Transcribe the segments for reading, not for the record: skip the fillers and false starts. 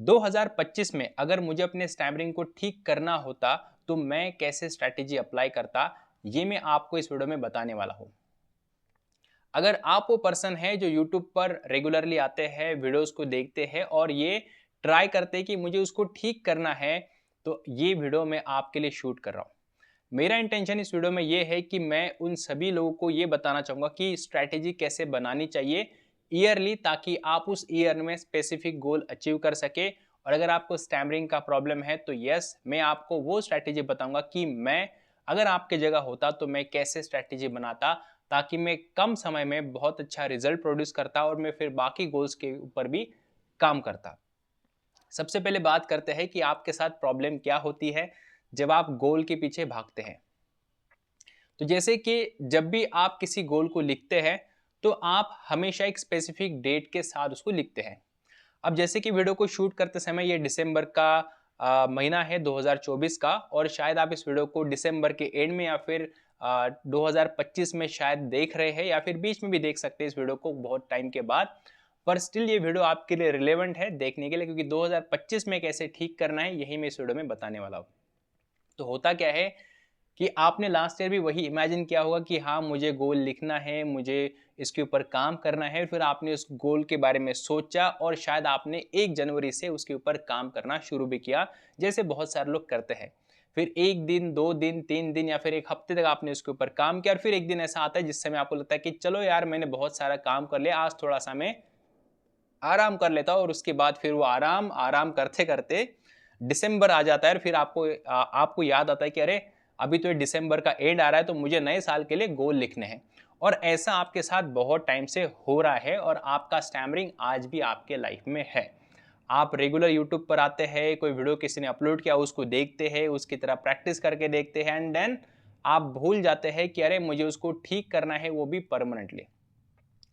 2025 में अगर मुझे अपने स्टैमरिंग को ठीक करना होता तो मैं कैसे स्ट्रैटेजी अप्लाई करता, ये मैं आपको इस वीडियो में बताने वाला हूँ। अगर आप वो पर्सन है जो यूट्यूब पर रेगुलरली आते हैं, वीडियोस को देखते हैं और ये ट्राई करते हैं कि मुझे उसको ठीक करना है, तो ये वीडियो मैं आपके लिए शूट कर रहा हूँ। मेरा इंटेंशन इस वीडियो में ये है कि मैं उन सभी लोगों को ये बताना चाहूँगा कि स्ट्रैटेजी कैसे बनानी चाहिए ईयरली, ताकि आप उस ईयर में स्पेसिफिक गोल अचीव कर सके। और अगर आपको स्टैमरिंग का प्रॉब्लम है तो यस, मैं आपको वो स्ट्रैटेजी बताऊंगा कि मैं अगर आपके जगह होता तो मैं कैसे स्ट्रैटेजी बनाता, ताकि मैं कम समय में बहुत अच्छा रिजल्ट प्रोड्यूस करता और मैं फिर बाकी गोल्स के ऊपर भी काम करता। सबसे पहले बात करते हैं कि आपके साथ प्रॉब्लम क्या होती है जब आप गोल के पीछे भागते हैं। तो जैसे कि जब भी आप किसी गोल को लिखते हैं तो आप हमेशा एक स्पेसिफिक डेट के साथ उसको लिखते हैं। अब जैसे कि वीडियो को शूट करते समय ये दिसंबर का महीना है 2024 का, और शायद आप इस वीडियो को दिसंबर के एंड में या फिर 2025 में शायद देख रहे हैं, या फिर बीच में भी देख सकते हैं इस वीडियो को बहुत टाइम के बाद। पर स्टिल ये वीडियो आपके लिए रिलेवेंट है देखने के लिए, क्योंकि 2025 में कैसे ठीक करना है यही मैं इस वीडियो में बताने वाला हूँ। तो होता क्या है कि आपने लास्ट ईयर भी वही इमेजिन किया होगा कि हाँ, मुझे गोल लिखना है, मुझे इसके ऊपर काम करना है। फिर आपने उस गोल के बारे में सोचा और शायद आपने 1 जनवरी से उसके ऊपर काम करना शुरू भी किया, जैसे बहुत सारे लोग करते हैं। फिर 1 दिन, 2 दिन, 3 दिन या फिर 1 हफ्ते तक आपने उसके ऊपर काम किया, और फिर एक दिन ऐसा आता है जिस समय आपको लगता है कि चलो यार, मैंने बहुत सारा काम कर लिया, आज थोड़ा-सा मैं आराम कर लेता हूँ। और उसके बाद फिर वो आराम, आराम करते-करते दिसंबर आ जाता है और फिर आपको याद आता है कि अरे! अभी तो ये दिसंबर का एंड आ रहा है, तो मुझे नए साल के लिए गोल लिखने हैं। और ऐसा आपके साथ बहुत टाइम से हो रहा है और आपका स्टैमरिंग आज भी आपके लाइफ में है। आप रेगुलर यूट्यूब पर आते हैं, कोई वीडियो किसी ने अपलोड किया उसको देखते हैं, उसकी तरह प्रैक्टिस करके देखते हैं, एंड देन आप भूल जाते हैं कि अरे! मुझे उसको ठीक करना है, वो भी परमानेंटली।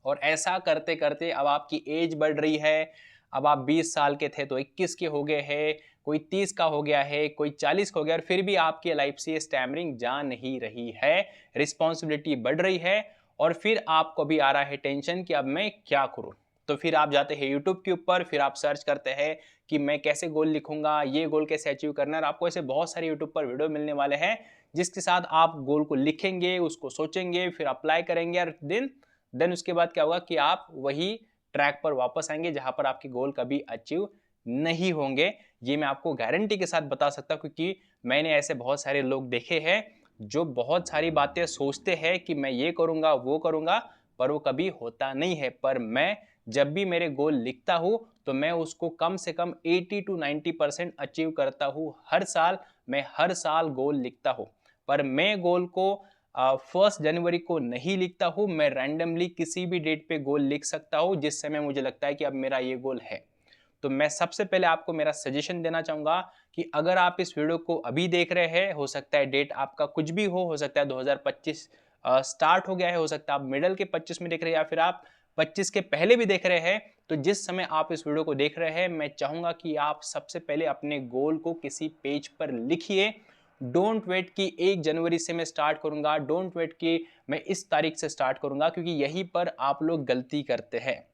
और ऐसा करते-करते अब आपकी एज बढ़ रही है, अब आप 20 साल के थे तो 21 के हो गए हैं, कोई 30 का हो गया है, कोई 40 का हो गया, और फिर भी आपकी लाइफ से ये स्टैमरिंग जा नहीं रही है, रिस्पॉन्सिबिलिटी बढ़ रही है, और फिर आपको भी आ रहा है टेंशन कि अब मैं क्या करूँ? तो फिर आप जाते हैं यूट्यूब के ऊपर, फिर आप सर्च करते हैं कि मैं कैसे गोल लिखूँगा, ये गोल कैसे अचीव करना है, और आपको ऐसे बहुत सारे यूट्यूब पर वीडियो मिलने वाले हैं, जिसके साथ आप गोल को लिखेंगे, उसको सोचेंगे, फिर अप्लाई करेंगे, और देन उसके बाद क्या होगा कि आप वही ट्रैक पर वापस आएँगे जहाँ पर आपके गोल कभी अचीव नहीं होंगे। ये मैं आपको गारंटी के साथ बता सकता हूँ, क्योंकि मैंने ऐसे बहुत सारे लोग देखे हैं जो बहुत सारी बातें सोचते हैं कि मैं ये करूँगा, वो करूँगा, पर वो कभी होता नहीं है। पर मैं जब भी मेरे गोल लिखता हूँ तो मैं उसको कम से कम 80 टू 90% अचीव करता हूँ हर साल। मैं हर साल गोल लिखता हूँ। पर मैं गोल को 1 जनवरी को नहीं लिखता हूँ, मैं रैंडमली किसी भी डेट पे गोल लिख सकता हूँ जिस समय मुझे लगता है कि अब मेरा ये गोल है। तो मैं सबसे पहले आपको मेरा सजेशन देना चाहूँगा कि अगर आप इस वीडियो को अभी देख रहे हैं, हो सकता है डेट आपका कुछ भी हो सकता है 2025 स्टार्ट हो गया है, हो सकता है आप मिडल के 25 में देख रहे हैं, या फिर आप 25 के पहले भी देख रहे हैं। तो जिस समय आप इस वीडियो को देख रहे हैं, मैं चाहूँगा कि आप सबसे पहले अपने गोल को किसी पेज पर लिखिए। डोंट वेट कि 1 जनवरी से मैं स्टार्ट करूँगा, डोंट वेट कि मैं इस तारीख से स्टार्ट करूँगा, क्योंकि यहीं पर आप लोग गलती करते हैं।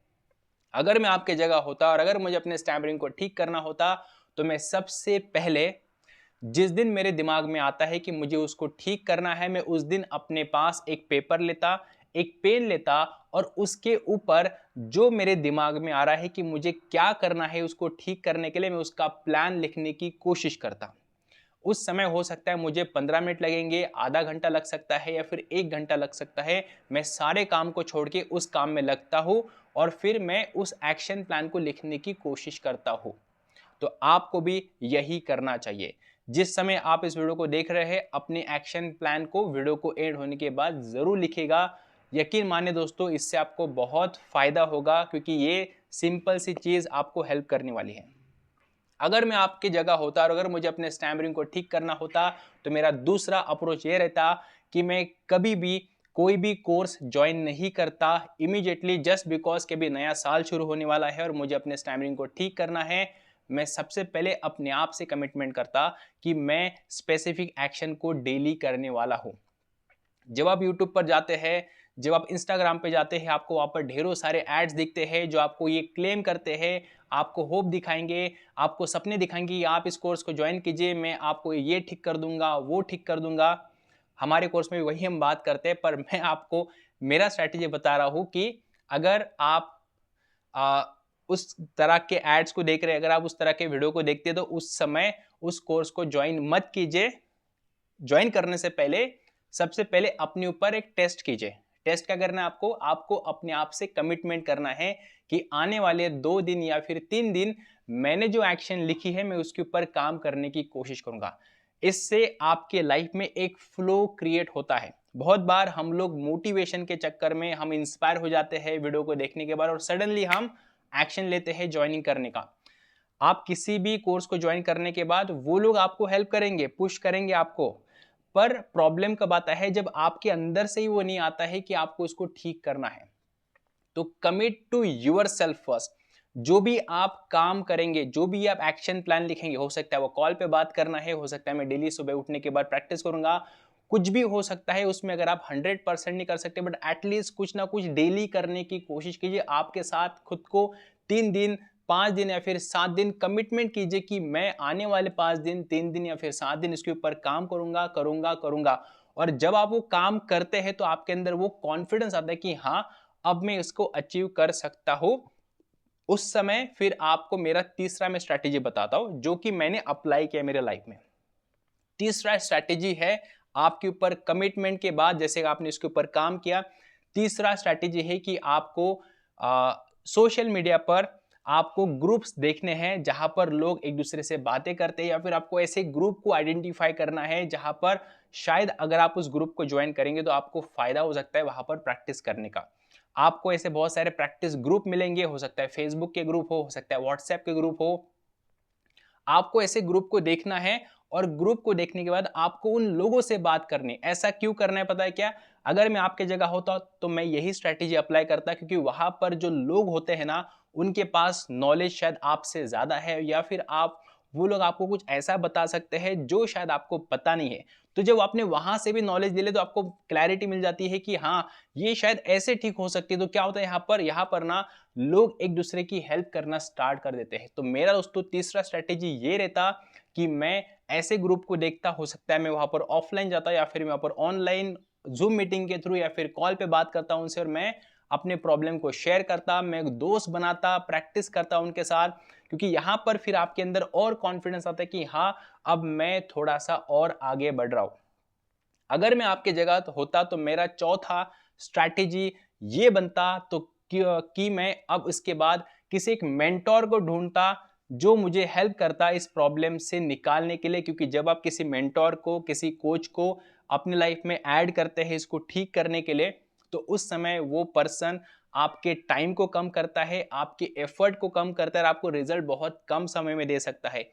अगर मैं आपके जगह होता और अगर मुझे अपने स्टैमरिंग को ठीक करना होता, तो मैं सबसे पहले जिस दिन मेरे दिमाग में आता है कि मुझे उसको ठीक करना है, मैं उस दिन अपने पास एक पेपर लेता, एक पेन लेता, और उसके ऊपर जो मेरे दिमाग में आ रहा है कि मुझे क्या करना है उसको ठीक करने के लिए, मैं उसका प्लान लिखने की कोशिश करता। उस समय हो सकता है मुझे 15 मिनट लगेंगे, आधा घंटा लग सकता है, या फिर 1 घंटा लग सकता है। मैं सारे काम को छोड़ के उस काम में लगता हूँ और फिर मैं उस एक्शन प्लान को लिखने की कोशिश करता हूँ। तो आपको भी यही करना चाहिए। जिस समय आप इस वीडियो को देख रहे हैं, अपने एक्शन प्लान को वीडियो को एंड होने के बाद ज़रूर लिखिएगा। यकीन मानिए दोस्तों, इससे आपको बहुत फ़ायदा होगा, क्योंकि ये सिंपल सी चीज़ आपको हेल्प करने वाली है। अगर मैं आपकी जगह होता और अगर मुझे अपने स्टैमरिंग को ठीक करना होता, तो मेरा दूसरा अप्रोच ये रहता कि मैं कभी भी कोई भी कोर्स ज्वाइन नहीं करता इमीडिएटली, जस्ट बिकॉज के भी नया साल शुरू होने वाला है और मुझे अपने स्टैमरिंग को ठीक करना है। मैं सबसे पहले अपने आप से कमिटमेंट करता कि मैं स्पेसिफिक एक्शन को डेली करने वाला हूँ। जब आप यूट्यूब पर जाते हैं, जब आप इंस्टाग्राम पे जाते हैं, आपको वहाँ पर ढेरों सारे एड्स दिखते हैं जो आपको ये क्लेम करते हैं, आपको होप दिखाएंगे, आपको सपने दिखाएंगे कि आप इस कोर्स को ज्वाइन कीजिए, मैं आपको ये ठीक कर दूंगा, वो ठीक कर दूंगा। हमारे कोर्स में भी वही हम बात करते हैं, पर मैं आपको मेरा स्ट्रैटेजी बता रहा हूँ कि अगर आप आ, उस तरह के एड्स को देख रहे हैं, अगर आप उस तरह के वीडियो को देखते हैं तो उस समय उस कोर्स को ज्वाइन मत कीजिए। ज्वाइन करने से पहले सबसे पहले अपने ऊपर एक टेस्ट कीजिए। टेस्ट क्या करना है आपको? आपको अपने आप से कमिटमेंट करना है कि आने वाले 2 दिन या फिर 3 दिन मैंने जो एक्शन लिखी है मैं उसके ऊपर काम करने की कोशिश करूंगा। इससे आपके लाइफ में एक फ्लो क्रिएट होता है। बहुत बार हम लोग मोटिवेशन के चक्कर में हम इंस्पायर हो जाते हैं वीडियो को देखने के बाद और सडनली हम एक्शन लेते हैं ज्वाइनिंग करने का। आप किसी भी कोर्स को ज्वाइन करने के बाद वो लोग आपको हेल्प करेंगे, पुश करेंगे आपको, पर प्रॉब्लम कब आता है? जब आपके अंदर से ही वो नहीं आता है कि आपको इसको ठीक करना है। तो commit to yourself first. जो भी आप काम करेंगे, जो भी आप एक्शन प्लान लिखेंगे, हो सकता है वो कॉल पे बात करना है, हो सकता है मैं डेली सुबह उठने के बाद प्रैक्टिस करूंगा, कुछ भी हो सकता है उसमें। अगर आप 100% नहीं कर सकते बट एटलीस्ट कुछ ना कुछ डेली करने की कोशिश कीजिए। आपके साथ खुद को 3 दिन, 5 दिन या फिर 7 दिन कमिटमेंट कीजिए कि मैं आने वाले 5 दिन, 3 दिन या फिर 7 दिन इसके ऊपर काम करूंगा करूंगा करूंगा। और जब आप वो काम करते हैं तो आपके अंदर वो कॉन्फिडेंस आता है कि हाँ, अब मैं इसको अचीव कर सकता हूं। उस समय फिर आपको मेरा तीसरा मैं स्ट्रैटेजी बताता हूं जो कि मैंने अप्लाई किया मेरे लाइफ में। तीसरा स्ट्रैटेजी है आपके ऊपर कमिटमेंट के बाद जैसे आपने इसके ऊपर काम किया, तीसरा स्ट्रैटेजी है कि आपको सोशल मीडिया पर आपको ग्रुप्स देखने हैं जहां पर लोग एक दूसरे से बातें करते हैं, या फिर आपको ऐसे ग्रुप को आइडेंटिफाई करना है जहां पर शायद अगर आप उस ग्रुप को ज्वाइन करेंगे तो आपको फायदा हो सकता है वहां पर प्रैक्टिस करने का। आपको ऐसे बहुत सारे प्रैक्टिस ग्रुप मिलेंगे, हो सकता है फेसबुक के ग्रुप हो सकता है व्हाट्सएप के ग्रुप हो। आपको ऐसे ग्रुप को देखना है और ग्रुप को देखने के बाद आपको उन लोगों से बात करनी। ऐसा क्यों करना है पता है क्या? अगर मैं आपके जगह होता तो मैं यही स्ट्रैटेजी अप्लाई करता, क्योंकि वहां पर जो लोग होते हैं ना, उनके पास नॉलेज शायद आपसे ज्यादा है, या फिर आप वो लोग आपको कुछ ऐसा बता सकते हैं जो शायद आपको पता नहीं है। तो जब आपने वहां से भी नॉलेज ले ली तो आपको क्लैरिटी मिल जाती है कि हाँ, ये शायद ऐसे ठीक हो सकती है। तो क्या होता है यहाँ पर ना लोग एक दूसरे की हेल्प करना स्टार्ट कर देते हैं। तो मेरा दोस्तों तीसरा स्ट्रैटेजी ये रहता कि मैं ऐसे ग्रुप को देखता, हो सकता है मैं वहां पर ऑफलाइन जाता या फिर मैं वहां पर ऑनलाइन जूम मीटिंग के थ्रू या फिर कॉल पे बात करता उनसे, और मैं अपने प्रॉब्लम को शेयर करता, मैं एक दोस्त बनाता, प्रैक्टिस करता उनके साथ। क्योंकि यहां पर फिर आपके अंदर और कॉन्फिडेंस आता है कि हाँ, अब मैं थोड़ा सा और आगे बढ़ रहा हूं। अगर मैं आपके जगह तो होता तो मेरा चौथा स्ट्रैटेजी ये बनता तो कि मैं अब इसके बाद किसी एक मेंटोर को ढूंढता जो मुझे हेल्प करता इस प्रॉब्लम से निकालने के लिए। क्योंकि जब आप किसी मेंटोर को, किसी कोच को अपनी लाइफ में ऐड करते हैं इसको ठीक करने के लिए, तो उस समय वो पर्सन आपके टाइम को कम करता है, आपके एफर्ट को कम करता है और आपको रिजल्ट बहुत कम समय में दे सकता है।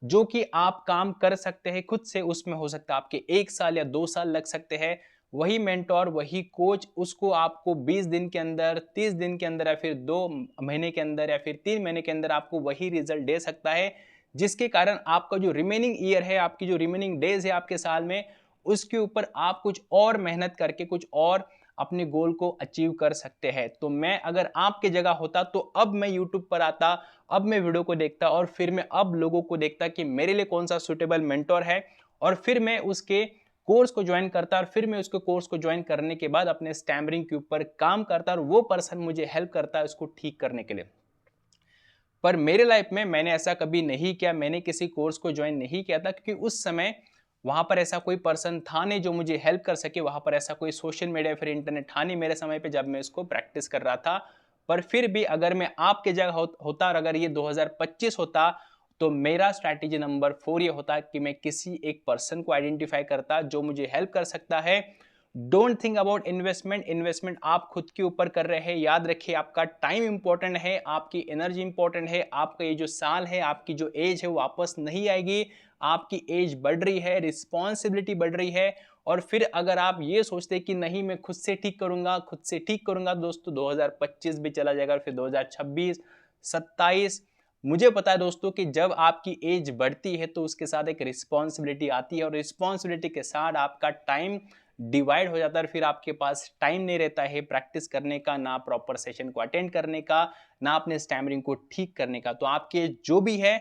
जो कि आप काम कर सकते हैं खुद से, उसमें हो सकता है आपके 1 साल या 2 साल लग सकते हैं। वही मेंटोर, वही कोच उसको आपको 20 दिन के अंदर, 30 दिन के अंदर या फिर 2 महीने के अंदर या फिर 3 महीने के अंदर आपको वही रिजल्ट दे सकता है। जिसके कारण आपका जो रिमेनिंग ईयर है, आपकी जो रिमेनिंग डेज है आपके साल में, उसके ऊपर आप कुछ और मेहनत करके कुछ और अपने गोल को अचीव कर सकते हैं। तो मैं अगर आपके जगह होता तो अब मैं यूट्यूब पर आता, अब मैं वीडियो को देखता और फिर मैं अब लोगों को देखता कि मेरे लिए कौन सा सुटेबल मेंटोर है, और फिर मैं उसके कोर्स को ज्वाइन करता, और फिर मैं उसके कोर्स को ज्वाइन करने के बाद अपने स्टैमरिंग के ऊपर काम करता और वो पर्सन मुझे हेल्प करता है उसको ठीक करने के लिए। पर मेरे लाइफ में मैंने ऐसा कभी नहीं किया, मैंने किसी कोर्स को ज्वाइन नहीं किया था, क्योंकि उस समय वहां पर ऐसा कोई पर्सन था नहीं जो मुझे हेल्प कर सके। वहां पर ऐसा कोई सोशल मीडिया फिर इंटरनेट था नहीं मेरे समय पे जब मैं इसको प्रैक्टिस कर रहा था। पर फिर भी अगर मैं आपके जगह होता और अगर ये 2025 होता, तो मेरा स्ट्रैटेजी नंबर 4 ये होता कि मैं किसी एक पर्सन को आइडेंटिफाई करता जो मुझे हेल्प कर सकता है। Don't think about investment. Investment आप खुद के ऊपर कर रहे हैं। याद रखिए, आपका टाइम इंपॉर्टेंट है, आपकी एनर्जी इंपॉर्टेंट है। आपका ये जो साल है, आपकी जो एज है वो वापस नहीं आएगी। आपकी एज बढ़ रही है, रिस्पॉन्सिबिलिटी बढ़ रही है। और फिर अगर आप ये सोचते हैं कि नहीं मैं खुद से ठीक करूंगा, खुद से ठीक करूंगा, दोस्तों 2025 भी चला जाएगा, फिर 2026, 27। मुझे पता है दोस्तों कि जब आपकी एज बढ़ती है तो उसके साथ एक रिस्पॉन्सिबिलिटी आती है, और रिस्पॉन्सिबिलिटी के साथ आपका टाइम डिवाइड हो जाता है और फिर आपके पास टाइम नहीं रहता है प्रैक्टिस करने का, ना प्रॉपर सेशन को अटेंड करने का, ना अपने स्टैमरिंग को ठीक करने का। तो आपके जो भी है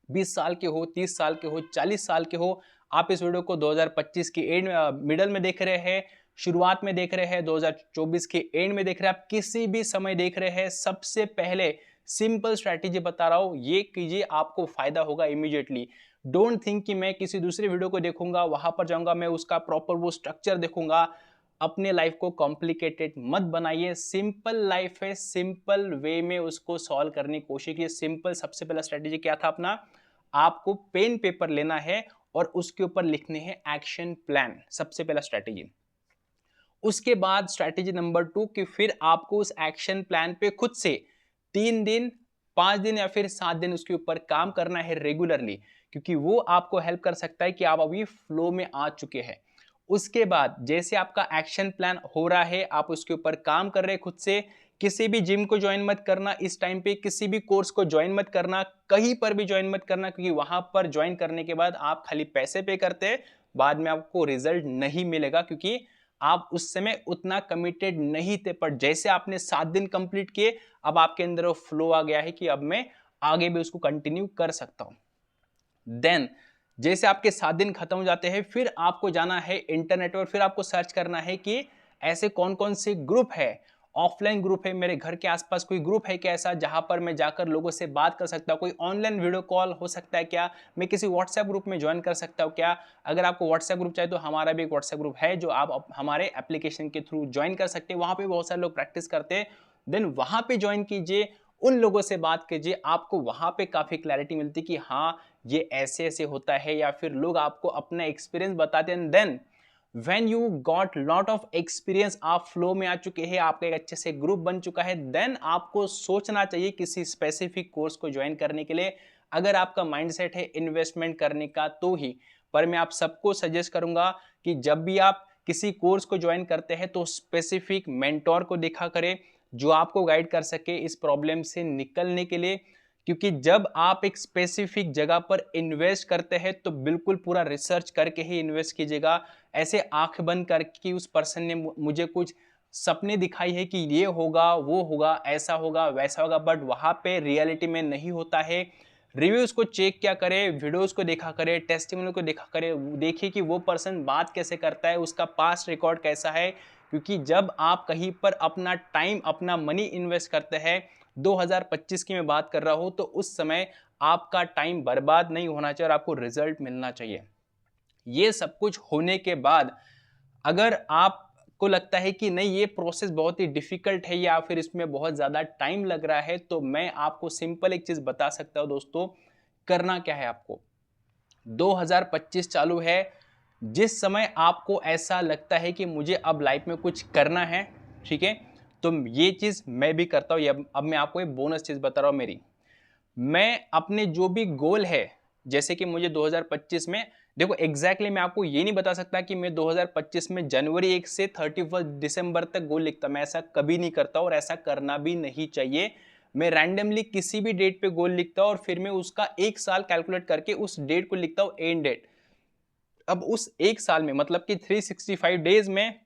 20 साल के हो, 30 साल के हो, 40 साल के हो, आप इस वीडियो को 2025 के एंड मिडल में देख रहे हैं, शुरुआत में देख रहे हैं, 2024 के एंड में देख रहे हैं, आप किसी भी समय देख रहे हैं, सबसे पहले सिंपल स्ट्रैटेजी बता रहा हूं, ये कीजिए, आपको फायदा होगा इमीडिएटली। डोंट थिंक कि मैं किसी दूसरे वीडियो को देखूंगा, वहां पर जाऊंगा, मैं उसका प्रॉपर वो स्ट्रक्चर देखूंगा। अपने लाइफ को कॉम्प्लिकेटेड मत बनाइए, सिंपल लाइफ है, सिंपल वे में उसको सॉल्व करने की कोशिश कीजिए। सिंपल सबसे पहला स्ट्रेटेजी क्या था अपना, आपको पेन पेपर लेना है और उसके ऊपर लिखने हैं एक्शन प्लान, सबसे पहला स्ट्रेटेजी। उसके बाद स्ट्रेटेजी नंबर 2 कि फिर आपको उस एक्शन प्लान पे खुद से 3 दिन, 5 दिन या फिर 7 दिन उसके ऊपर काम करना है रेगुलरली, क्योंकि वो आपको हेल्प कर सकता है कि आप अभी फ्लो में आ चुके हैं। उसके बाद जैसे आपका एक्शन प्लान हो रहा है, आप उसके ऊपर काम कर रहे हैं खुद से, किसी भी जिम को ज्वाइन मत करना इस टाइम पे, किसी भी कोर्स को ज्वाइन मत करना, कहीं पर भी ज्वाइन मत करना, क्योंकि वहां पर ज्वाइन करने के बाद आप खाली पैसे पे करते हैं, बाद में आपको रिजल्ट नहीं मिलेगा, क्योंकि आप उस समय उतना कमिटेड नहीं थे। पर जैसे आपने 7 दिन कंप्लीट किए, अब आपके अंदर वो फ्लो आ गया है कि अब मैं आगे भी उसको कंटिन्यू कर सकता हूं। देन जैसे आपके 7 दिन खत्म हो जाते हैं, फिर आपको जाना है इंटरनेट पर, फिर आपको सर्च करना है कि ऐसे कौन कौन से ग्रुप है, ऑफलाइन ग्रुप है, मेरे घर के आसपास कोई ग्रुप है क्या ऐसा जहां पर मैं जाकर लोगों से बात कर सकता हूं, कोई ऑनलाइन वीडियो कॉल हो सकता है क्या, मैं किसी व्हाट्सएप ग्रुप में ज्वाइन कर सकता हूं क्या। अगर आपको व्हाट्सएप ग्रुप चाहिए तो हमारा भी एक व्हाट्सएप ग्रुप है जो आप हमारे एप्लीकेशन के थ्रू ज्वाइन कर सकते हैं, वहां पर बहुत सारे लोग प्रैक्टिस करते हैं। देन वहां पर ज्वाइन कीजिए, उन लोगों से बात कीजिए, आपको वहां पे काफी क्लैरिटी मिलती है कि हाँ ये ऐसे ऐसे होता है, या फिर लोग आपको अपना एक्सपीरियंस बताते हैं। Then when you got lot of experience, आप फ्लो में आ चुके हैं, आपका एक अच्छे से ग्रुप बन चुका है, देन आपको सोचना चाहिए किसी स्पेसिफिक कोर्स को ज्वाइन करने के लिए। अगर आपका माइंडसेट है इन्वेस्टमेंट करने का तो ही, पर मैं आप सबको सजेस्ट करूंगा कि जब भी आप किसी कोर्स को ज्वाइन करते हैं तो स्पेसिफिक मेंटोर को देखा करें जो आपको गाइड कर सके इस प्रॉब्लम से निकलने के लिए। क्योंकि जब आप एक स्पेसिफिक जगह पर इन्वेस्ट करते हैं तो बिल्कुल पूरा रिसर्च करके ही इन्वेस्ट कीजिएगा। ऐसे आंख बंद करके उस पर्सन ने मुझे कुछ सपने दिखाई है कि ये होगा, वो होगा, ऐसा होगा, वैसा होगा, बट वहां पे रियलिटी में नहीं होता है। रिव्यूज को चेक क्या करें, वीडियोस को देखा करें, टेस्टिमोनियल को देखा करें, देखिए कि वो पर्सन बात कैसे करता है, उसका पास्ट रिकॉर्ड कैसा है। क्योंकि जब आप कहीं पर अपना टाइम, अपना मनी इन्वेस्ट करते हैं, 2025 की मैं बात कर रहा हूं, तो उस समय आपका टाइम बर्बाद नहीं होना चाहिए और आपको रिजल्ट मिलना चाहिए। ये सब कुछ होने के बाद अगर आपको लगता है कि नहीं ये प्रोसेस बहुत ही डिफिकल्ट है या फिर इसमें बहुत ज़्यादा टाइम लग रहा है, तो मैं आपको सिंपल एक चीज़ बता सकता हूं दोस्तों। करना क्या है आपको, 2025 चालू है, जिस समय आपको ऐसा लगता है कि मुझे अब लाइफ में कुछ करना है, ठीक है, तो ये चीज़ मैं भी करता हूँ। अब मैं आपको एक बोनस चीज़ बता रहा हूँ मेरी। मैं अपने जो भी गोल है, जैसे कि मुझे 2025 में, देखो एग्जैक्टली मैं आपको ये नहीं बता सकता कि मैं 2025 में जनवरी 1 से 31 दिसंबर तक गोल लिखता, मैं ऐसा कभी नहीं करता और ऐसा करना भी नहीं चाहिए। मैं रैंडमली किसी भी डेट पे गोल लिखता हूं और फिर मैं उसका एक साल कैलकुलेट करके उस डेट को लिखता हूं एंड डेट। अब उस एक साल में मतलब कि 365 डेज में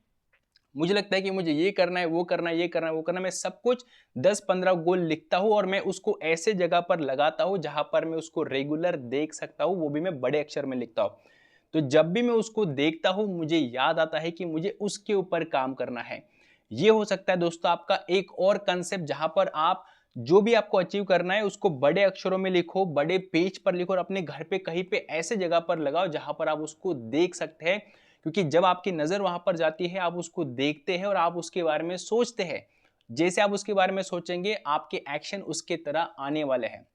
मुझे लगता है कि मुझे ये करना है, वो करना है, ये करना है, वो करना है, मैं सब कुछ 10-15 गोल लिखता हूं और मैं उसको ऐसे जगह पर लगाता हूं जहां पर मैं उसको रेगुलर देख सकता हूं, वो भी मैं बड़े अक्षर में लिखता हूं। तो जब भी मैं उसको देखता हूं मुझे याद आता है कि मुझे उसके ऊपर काम करना है। ये हो सकता है दोस्तों आपका एक और कंसेप्ट जहां पर आप जो भी आपको अचीव करना है उसको बड़े अक्षरों में लिखो, बड़े पेज पर लिखो और अपने घर पे कहीं पे ऐसे जगह पर लगाओ जहां पर आप उसको देख सकते हैं। क्योंकि जब आपकी नजर वहां पर जाती है, आप उसको देखते हैं और आप उसके बारे में सोचते हैं। जैसे आप उसके बारे में सोचेंगे, आपके एक्शन उसके तरह आने वाले हैं।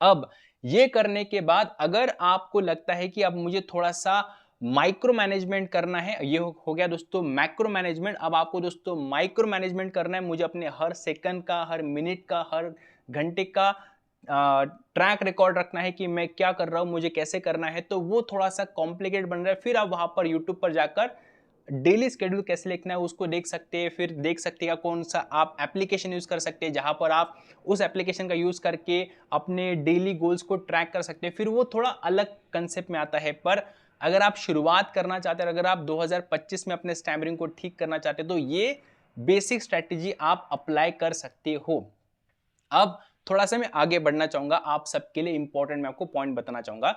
अब ये करने के बाद अगर आपको लगता है कि अब मुझे थोड़ा सा माइक्रो मैनेजमेंट करना है, ये हो गया दोस्तों मैक्रो मैनेजमेंट। अब आपको दोस्तों माइक्रो मैनेजमेंट करना है, मुझे अपने हर सेकंड का, हर मिनट का, हर घंटे का ट्रैक रिकॉर्ड रखना है कि मैं क्या कर रहा हूं, मुझे कैसे करना है। तो वो थोड़ा सा कॉम्प्लिकेट बन रहा है। फिर आप वहां पर यूट्यूब पर जाकर डेली स्केड्यूल कैसे लिखना है उसको देख सकते हैं। फिर देख सकते हैं कौन सा आप एप्लीकेशन यूज कर सकते हैं जहां पर आप उस एप्लीकेशन का यूज करके अपने डेली गोल्स को ट्रैक कर सकते हैं। फिर वो थोड़ा अलग कंसेप्ट में आता है, पर अगर आप शुरुआत करना चाहते हैं, अगर आप 2025 में अपने स्टैमरिंग को ठीक करना चाहते हैं, तो ये बेसिक स्ट्रैटेजी आप अप्लाई कर सकते हो। अब थोड़ा सा मैं आगे बढ़ना चाहूंगा, आप सबके लिए इंपॉर्टेंट मैं आपको पॉइंट बताना चाहूंगा।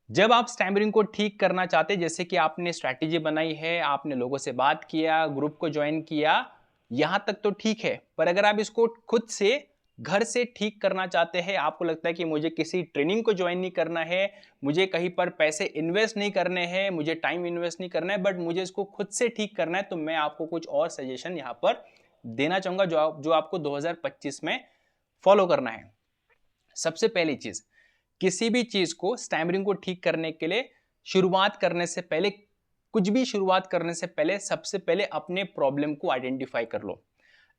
जब आप स्टैमरिंग को ठीक करना चाहते हैं, जैसे कि आपने स्ट्रैटेजी बनाई है, आपने लोगों से बात किया, ग्रुप को ज्वाइन किया, यहां तक तो ठीक है। पर अगर आप इसको खुद से घर से ठीक करना चाहते हैं, आपको लगता है कि मुझे किसी ट्रेनिंग को ज्वाइन नहीं करना है, मुझे कहीं पर पैसे इन्वेस्ट नहीं करने हैं, मुझे टाइम इन्वेस्ट नहीं करना है, बट मुझे इसको खुद से ठीक करना है, तो मैं आपको कुछ और सजेशन यहां पर देना चाहूंगा जो आपको 2025 में फॉलो करना है। सबसे पहली चीज, किसी भी चीज को स्टैमरिंग को ठीक करने के लिए शुरुआत करने से पहले, कुछ भी शुरुआत करने से पहले सबसे पहले अपने प्रॉब्लम को आइडेंटिफाई कर लो।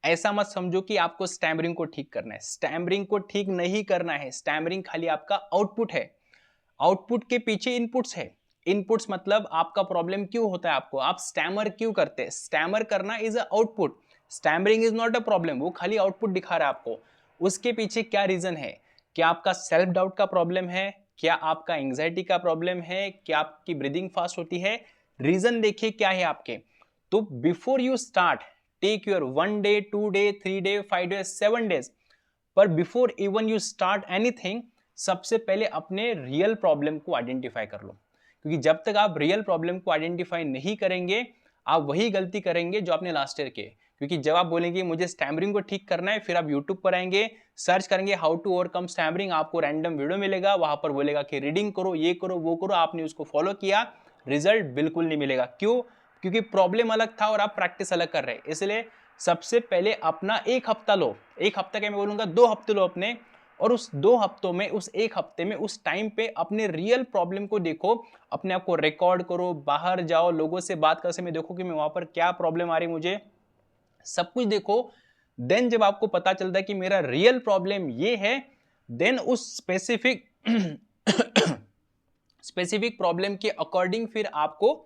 ऐसा मत समझो कि आपको स्टैमरिंग को ठीक करना है, स्टैमरिंग को ठीक नहीं करना है। स्टैमरिंग खाली आपका आउटपुट है, आउटपुट के पीछे इनपुट्स है। इनपुट्स मतलब आपका प्रॉब्लम क्यों होता है, आपको आप स्टैमर क्यों करते हैं। स्टैमर करना is a output, stammering is not a problem, वो खाली आउटपुट दिखा रहा है आपको। उसके पीछे क्या रीजन है, क्या आपका सेल्फ डाउट का प्रॉब्लम है, क्या आपका एंग्जाइटी का प्रॉब्लम है, क्या आपकी ब्रीदिंग फास्ट होती है, रीजन देखिए क्या है आपके। तो before you start, take your 1 day 2 day 3 day 5 day 7 days, पर before even you start anything, सबसे पहले अपने रियल प्रॉब्लम को आइडेंटिफाई कर लो। क्योंकि जब तक आप रियल प्रॉब्लम को आइडेंटिफाई नहीं करेंगे, आप वही गलती करेंगे जो आपने लास्ट ईयर किए। क्योंकि जब आप बोलेंगे मुझे स्टैमरिंग को ठीक करना है, फिर आप यूट्यूब पर आएंगे, सर्च करेंगे हाउ टू ओवरकम स्टैमरिंग, आपको रैंडम वीडियो मिलेगा, वहां पर बोलेगा कि रीडिंग करो, ये करो, वो करो, आपने उसको फॉलो किया, रिजल्ट बिल्कुल नहीं मिलेगा। क्यों? क्योंकि प्रॉब्लम अलग था और आप प्रैक्टिस अलग कर रहे हैं। इसलिए सबसे पहले अपना 1 हफ्ता लो, 1 हफ्ता क्या मैं बोलूंगा 2 हफ्ते लो अपने, और उस 2 हफ्तों में, उस 1 हफ्ते में, उस टाइम पे अपने रियल प्रॉब्लम को देखो, अपने आप को रिकॉर्ड करो, बाहर जाओ, लोगों से बात करते समय देखो कि मैं वहां पर क्या प्रॉब्लम आ रही मुझे, सब कुछ देखो। देन जब आपको पता चलता है कि मेरा रियल प्रॉब्लम ये है, देन उस स्पेसिफिक प्रॉब्लम के अकॉर्डिंग फिर आपको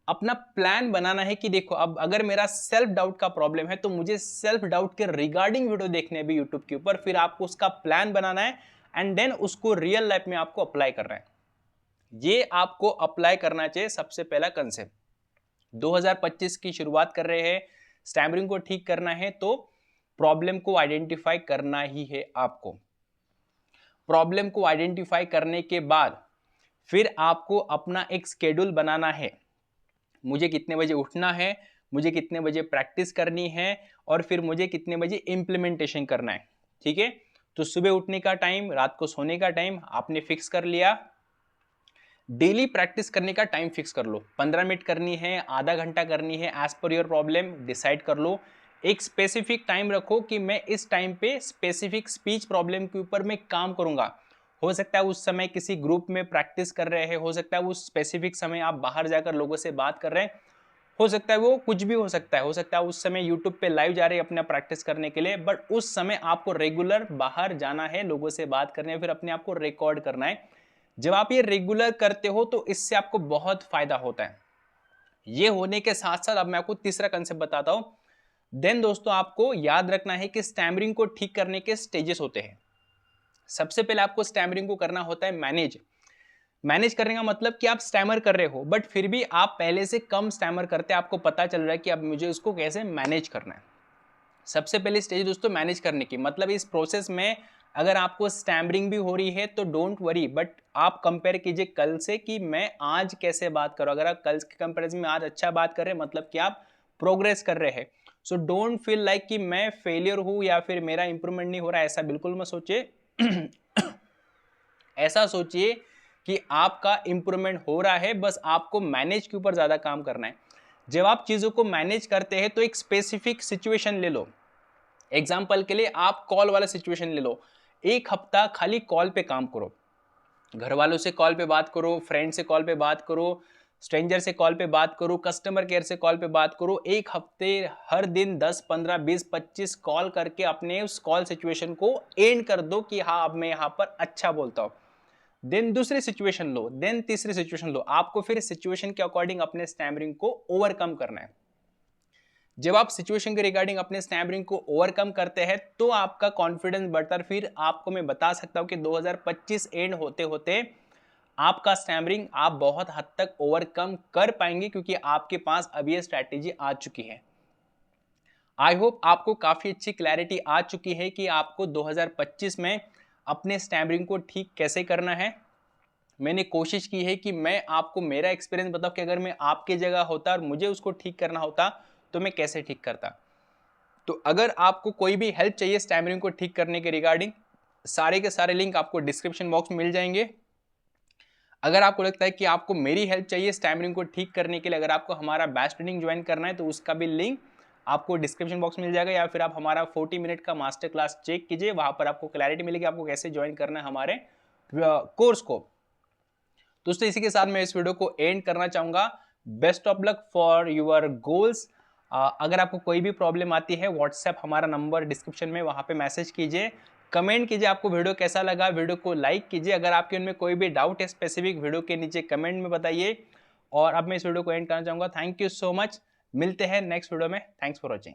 अपना प्लान बनाना है कि देखो अब अगर मेरा सेल्फ डाउट का प्रॉब्लम है, तो मुझे सेल्फ डाउट के रिगार्डिंग वीडियो देखने भी यूट्यूब के ऊपर, फिर आपको उसका प्लान बनाना है एंड देन उसको रियल लाइफ में आपको अप्लाई करना है। ये आपको अप्लाई करना चाहिए सबसे पहला कंसेप्ट। 2025 की शुरुआत कर रहे हैं, स्टैमरिंग को ठीक करना है, तो प्रॉब्लम को आइडेंटिफाई करना ही है आपको। प्रॉब्लम को आइडेंटिफाई करने के बाद फिर आपको अपना एक शेड्यूल बनाना है। मुझे कितने बजे उठना है, मुझे कितने बजे प्रैक्टिस करनी है, और फिर मुझे कितने बजे इंप्लीमेंटेशन करना है। ठीक है, तो सुबह उठने का टाइम, रात को सोने का टाइम आपने फिक्स कर लिया। डेली प्रैक्टिस करने का टाइम फिक्स कर लो, 15 मिनट करनी है, आधा घंटा करनी है, as per your problem decide कर लो। एक स्पेसिफिक टाइम रखो कि मैं इस टाइम पे स्पेसिफिक स्पीच प्रॉब्लम के ऊपर मैं काम करूंगा। हो सकता है उस समय किसी ग्रुप में प्रैक्टिस कर रहे हैं, हो सकता है उस स्पेसिफिक समय आप बाहर जाकर लोगों से बात कर रहे हैं, हो सकता है वो कुछ भी हो सकता है, उस समय यूट्यूब पे लाइव जा रहे हैं अपना प्रैक्टिस करने के लिए, बट उस समय आपको रेगुलर बाहर जाना है, लोगों से बात करनी है, फिर अपने आप को रिकॉर्ड करना है। जब आप ये रेगुलर करते हो तो इससे आपको बहुत फायदा होता है। ये होने के साथ साथ अब मैं आपको तीसरा कंसेप्ट बताता हूं। देन दोस्तों आपको याद रखना है कि स्टैमरिंग को ठीक करने के स्टेजेस होते हैं। सबसे पहले आपको स्टैमरिंग को करना होता है मैनेज। मैनेज करने का मतलब कि आप स्टैमर कर रहे हो, बट फिर भी आप पहले से कम स्टैमर करते हैं, आपको पता चल रहा है कि अब मुझे उसको कैसे मैनेज करना है। सबसे पहले स्टेज दोस्तों मैनेज करने की, मतलब इस प्रोसेस में अगर आपको स्टैमरिंग भी हो रही है तो डोंट वरी, बट आप कंपेयर कीजिए कल से कि मैं आज कैसे बात करूं। अगर आप कल के कंपैरिजन में आज अच्छा बात कर रहे हैं, मतलब कि आप प्रोग्रेस कर रहे हैं। सो डोंट फील लाइक कि मैं फेलियर हूं या फिर मेरा इंप्रूवमेंट नहीं हो रहा है, ऐसा बिल्कुल मत सोचिए। ऐसा सोचिए कि आपका इंप्रूवमेंट हो रहा है, बस आपको मैनेज के ऊपर ज्यादा काम करना है। जब आप चीजों को मैनेज करते हैं तो एक स्पेसिफिक सिचुएशन ले लो। एग्जाम्पल के लिए आप कॉल वाला सिचुएशन ले लो, 1 हफ्ता खाली कॉल पे काम करो, घर वालों से कॉल पे बात करो, फ्रेंड से कॉल पे बात करो, स्ट्रेंजर से कॉल पे बात करो, कस्टमर केयर से कॉल पे बात करो। 1 हफ्ते हर दिन 10 15 20 25 कॉल करके अपने उस कॉल सिचुएशन को एंड कर दो कि हाँ अब मैं यहाँ पर अच्छा बोलता हूँ। देन दूसरी सिचुएशन लो, देन तीसरी सिचुएशन लो, आपको फिर सिचुएशन के अकॉर्डिंग अपने स्टैमरिंग को ओवरकम करना है। जब आप सिचुएशन के रिगार्डिंग अपने स्टैमरिंग को ओवरकम करते हैं तो आपका कॉन्फिडेंस बढ़ता है। फिर आपको मैं बता सकता हूं कि 2025 एंड होते होते आपका स्टैमरिंग आप बहुत हद तक ओवरकम कर पाएंगे, क्योंकि आपके पास अब ये स्ट्रैटेजी आ चुकी है। आई होप आपको काफ़ी अच्छी क्लैरिटी आ चुकी है कि आपको 2025 में अपने स्टैमरिंग को ठीक कैसे करना है। मैंने कोशिश की है कि मैं आपको मेरा एक्सपीरियंस बताऊं कि अगर मैं आपकी जगह होता और मुझे उसको ठीक करना होता तो मैं कैसे ठीक करता। तो अगर आपको कोई भी हेल्प चाहिए स्टैमरिंग को ठीक करने के रिगार्डिंग, सारे के सारे लिंक आपको डिस्क्रिप्शन बॉक्स में मिल जाएंगे। अगर आपको लगता है कि आपको मेरी हेल्प चाहिए स्टैमरिंग को ठीक करने के लिए, अगर आपको हमारा बैच ट्रेनिंग ज्वाइन करना है तो उसका भी लिंक आपको डिस्क्रिप्शन बॉक्स में मिल जाएगा, या फिर आप हमारा 40 मिनट का मास्टर क्लास चेक कीजिए, वहां पर आपको क्लैरिटी मिलेगी आपको कैसे ज्वाइन करना है हमारे कोर्स को। दोस्तों इसी के साथ मैं इस वीडियो को एंड करना चाहूंगा। Best of luck for your goals. अगर आपको कोई भी प्रॉब्लम आती है, व्हाट्सएप हमारा नंबर डिस्क्रिप्शन में, वहां पे मैसेज कीजिए, कमेंट कीजिए आपको वीडियो कैसा लगा, वीडियो को लाइक कीजिए। अगर आपके उनमें कोई भी डाउट है स्पेसिफिक, वीडियो के नीचे कमेंट में बताइए। और अब मैं इस वीडियो को एंड करना चाहूंगा। थैंक यू सो मच, मिलते हैं नेक्स्ट वीडियो में। Thanks for watching.